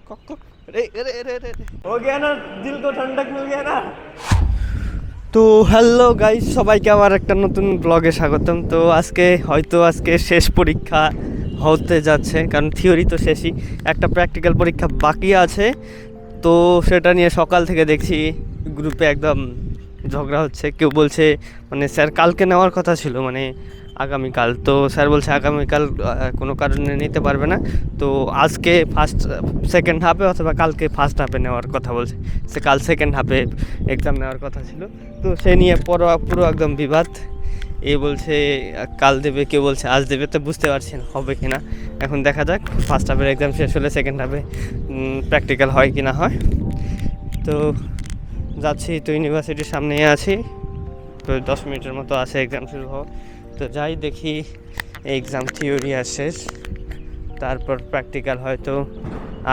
हो गया ना, दिल को ठंडक मिल गया ना। তো হ্যালো গাইস, সবাইকে আমার একটা নতুন ব্লগে স্বাগতম। তো আজকে শেষ পরীক্ষা হতে যাচ্ছে, কারণ থিওরি তো শেষই, একটা প্র্যাকটিক্যাল পরীক্ষা বাকি আছে। তো সেটা নিয়ে সকাল থেকে দেখছি গ্রুপে একদম ঝগড়া হচ্ছে। কেউ বলছে মানে স্যার কালকে নেওয়ার কথা ছিল, মানে আগামীকাল, তো স্যার বলছে আগামীকাল কোনো কারণে নিতে পারবে না, তো আজকে সেকেন্ড হাফে অথবা কালকে ফার্স্ট হাফে নেওয়ার কথা বলছে। সে কাল সেকেন্ড হাফে এক্সাম নেওয়ার কথা ছিল, তো সে নিয়ে পুরো একদম বিবাদ। এ বলছে কাল দেবে, কেউ বলছে আজ দেবে, তো বুঝতে পারছি না হবে কি না। এখন দেখা যাক, ফার্স্ট হাফের এক্সাম শেষ হলে সেকেন্ড হাফে প্র্যাকটিক্যাল হয় কি না হয়। তো যাচ্ছি, তো ইউনিভার্সিটির সামনেই আছি, তো 10 মিনিটের মতো আছে এক্সাম শুরু হওয়া। তো যাই দেখি, এক্সাম থিওরি আর শেষ, তারপর প্র্যাকটিক্যাল হয়তো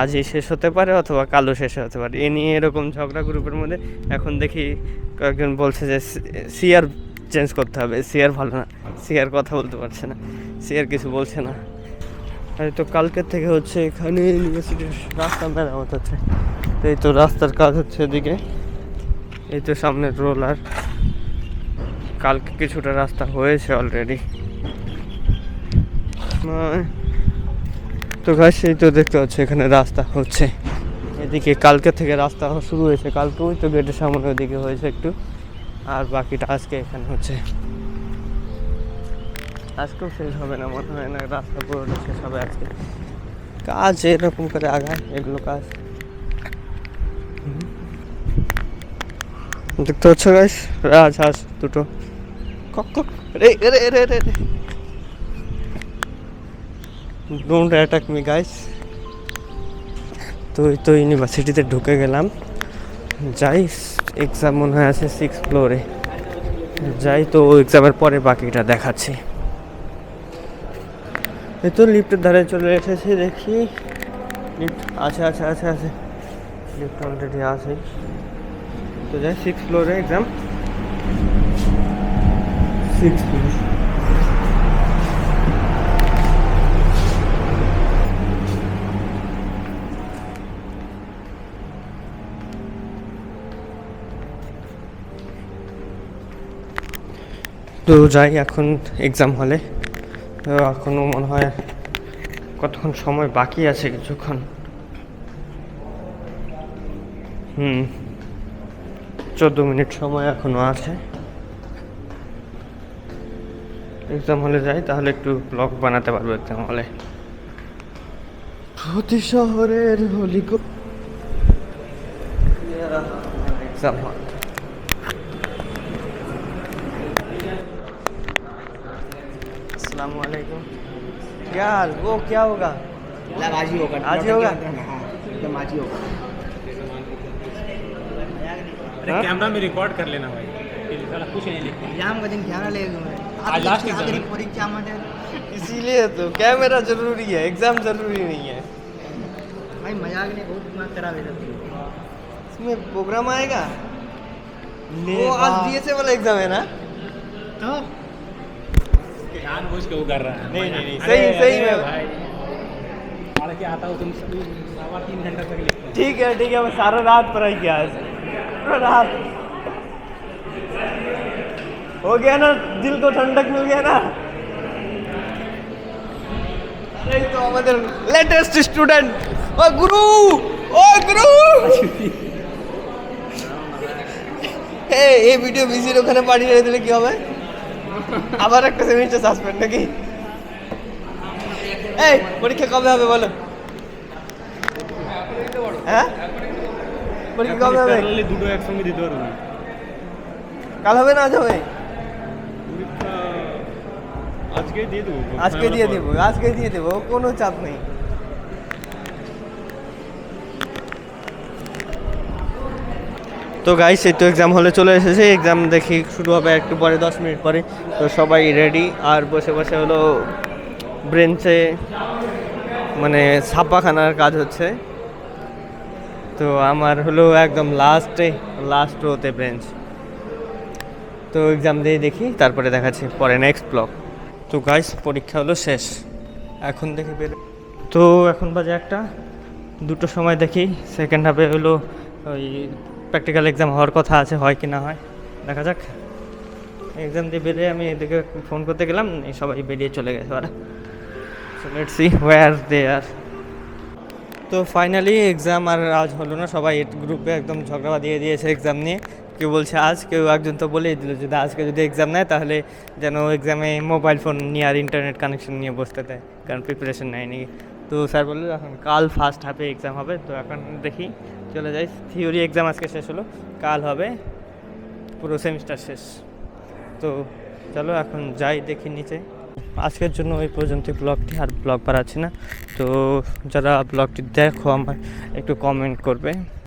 আজই শেষ হতে পারে অথবা কালও শেষ হতে পারে। এ নিয়ে এরকম ঝগড়া গ্রুপের মধ্যে। এখন দেখি কয়েকজন বলছে যে সিআর চেঞ্জ করতে হবে, সিআর ভালো না, সিআর কথা বলতে পারছে না, সিআর কিছু বলছে না। আর তো কালকের থেকে হচ্ছে এখানে ইউনিভার্সিটির রাস্তা মেরামত হচ্ছে, তো এই তো রাস্তার কাজ হচ্ছে এদিকে, এই তো সামনে রোলার। কালকে কিছুটা রাস্তা হয়েছে অলরেডি। তো গাছ এই তো দেখতে পাচ্ছি এখানে রাস্তা হচ্ছে এদিকে, কালকে থেকে রাস্তা শুরু হয়েছে, কালকে ওই তো গেটের সামনে ওইদিকে হয়েছে একটু, আর বাকিটা আজকে এখানে হচ্ছে। আজকেও শেষ হবে না মনে হয় না, রাস্তা পুরোটা শেষ হবে আজকে। কাজ এরকম করে আগায় এগুলো কাজ, দেখতে পাচ্ছ গাছ, রাজহাঁস দুটো। Don't attack me guys. তো এই তো ইউনিভার্সিটিতে ঢুকে গেলাম, যাই এক্সাম মনে হয় আছে 6th ফ্লোরে, যাই তো এক্সামের পরে বাকিটা দেখাচ্ছি। এই তো লিফটের ধারে চলে এসেছি, দেখি লিফট আছে, লিফট অলরেডি আছে। তো যাই 6th ফ্লোরে এক্সাম, 6th ফ্লোর। তো যাই এখন এক্সাম হলে, তো এখনও মনে হয় কতক্ষণ সময় বাকি আছে, কিছুক্ষণ, 14 মিনিট সময় এখনও আছে। এক্সাম হলে যাই, তাহলে একটু ব্লগ বানাতে পারবো এক্সাম হলে। প্রতি শহরের হোলিকো এক্সাম হল। अस्सलामुअलैकुम। क्या हाल, वो क्या होगा? आज ही होगा, आज ही होगा? हाँ एकदम आज ही होगा। अरे कैमरा में रिकॉर्ड कर लेना भाई, साला कुछ नहीं लिखते। एग्जाम का दिन ध्यान ले आज लास्ट आखिरी एग्जाम परीक्षा मध्ये इसीलिए तो कैमरा जरूरी है, एग्जाम जरूरी नहीं है। भाई मजाक नहीं, बहुत दिमाग खराब है इसमें प्रोग्राम आएगा, वो आज डीएसए वाला एग्जाम है ना? तो जानबूझ के वो कर रहा है। नहीं, अरे, सही अरे में भाई, पढ़ के आता हो तुम 3.5 घंटा तक लिखते हो। ठीक है, मैं सारा रात पढ़ाई किया आज, पूरा रात। हो गया ना, दिल को ठंडक मिल गया ना। এই তো আমাদের লেটেস্ট স্টুডেন্ট, ও গুরু, এই ভিডিও বিজির ওখানে পাঠিয়ে দিলে কি হবে? আবার একটা সেমিস্টার সাসপেন্ড নাকি? এই পরীক্ষা কবে হবে বলো? হ্যাঁ, পরীক্ষা কবে হবে? দুটো একসঙ্গে দিতে পারবো না। কাল হবে না, আজ হবে? পরীক্ষা আজকে দিয়ে দেবো, আজকে দিয়ে দেবো, কোনো চাপ নেই। তো গাইস এই তো এক্সাম হলে চলে এসেছে, এক্সাম দেখি শুরু হবে একটু পরে, 10 মিনিট পরে। তো সবাই রেডি, আর বসে বসে হলো ব্রেঞ্চে মানে ছাপাখানার কাজ হচ্ছে। তো আমার হলো একদম লাস্ট রোতে বেঞ্চ। তো এক্সাম দিয়ে দেখি, তারপরে দেখাচ্ছি পরে নেক্সট ব্লগ। তো গাইস পরীক্ষা হলো শেষ, এখন দেখে বের। তো এখন বাজে 1টা, 2টোর সময় দেখি, সেকেন্ড হাফে হলো ওই প্র্যাকটিক্যাল এক্সাম হওয়ার কথা আছে, হয় কি না হয় দেখা যাক। এক্সাম দিয়ে বেরিয়ে আমি এদিকে ফোন করতে গেলাম, এই সবাই বেরিয়ে চলে গেছে ওরা। সো লেটস সি ওয়্যার দে আর। তো ফাইনালি এক্সাম আর আজ হলো না, সবাই গ্রুপে একদম ঝগড়া দিয়ে দিয়েছে এক্সাম নিয়ে। কেউ বলছে আজ, কেউ একজন তো বলেই দিল যদি আজকে যদি এক্সাম নেয় তাহলে যেন এক্সামে মোবাইল ফোন নিয়ে আর ইন্টারনেট কানেকশন নিয়ে বসতে দেয়, কারণ প্রিপারেশন নেয়নি। তো স্যার বললো এখন কাল ফার্স্ট হাফে এক্সাম হবে, তো এখন দেখি চলে যাই। থিওরি এক্সাম আজকে শেষ হলো, কাল হবে পুরো সেমিস্টার শেষ। তো চলো এখন যাই দেখি নিচে। আজকের জন্য ওই পর্যন্ত ব্লগটি, আর ব্লগ বাড়াচ্ছি না। তো যারা ব্লগটি দেখো আমার একটু কমেন্ট করবে।